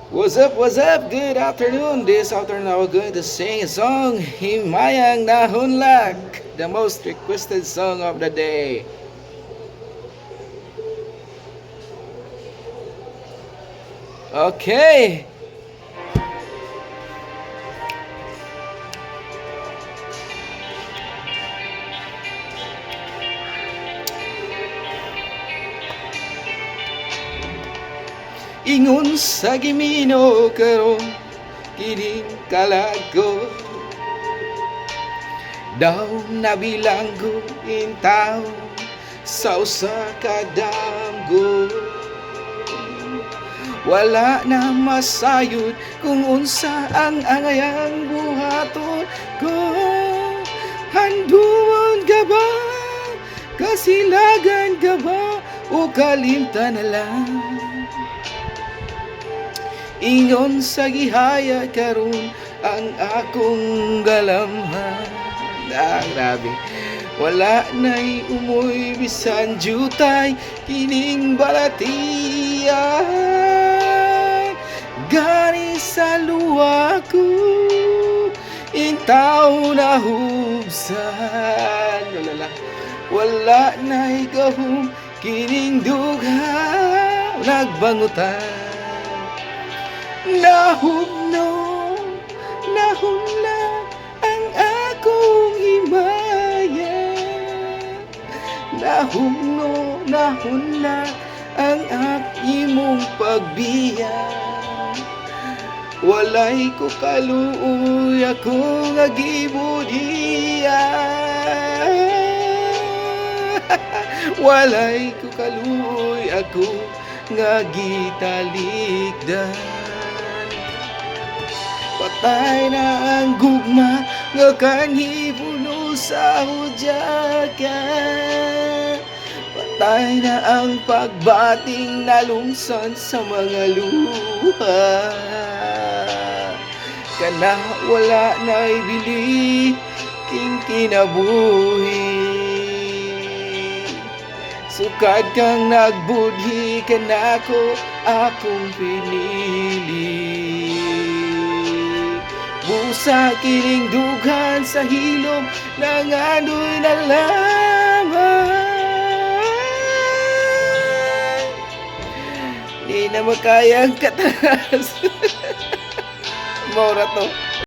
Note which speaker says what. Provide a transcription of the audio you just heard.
Speaker 1: What's up, what's up? Good afternoon. This afternoon I was going to sing a song, Himayang Nahunlak, the most requested song of the day. Okay. Ingon sa Gimino karon kining kalago, daw nabilanggo in tao sa usa ka damgo. Wala na masayod kung unsa ang angayang buhaton ko. Handumon ka ba? Kasilagan ka ba? O kalimtan na lang? Ingon sa gihaya karon ang akong galamhan. Grabe. Wala na'y umoy bisan jutay kining balatian. Gani sa luwa ko intaw na hubsan. Wala na'y gahom kining dugha nagbangutan. Nahunla ang akong himaya. Nahunla ang imong pagbiya. Walay ko kaluoy akong agibudiya. Walay ko kaluoy ako nga gitalikdan. Patay na ang gugma nga kanhibuno sa hudyaka. Patay na ang pagbating nalungsan sa mga luha. Kana wala na'y bili king kinabuhi. Sukad kang nagbudhi kanako akong pinili. Busa kining dughan sa hilom ng ano'y nalaman. Di na makayang kataas. Maura to.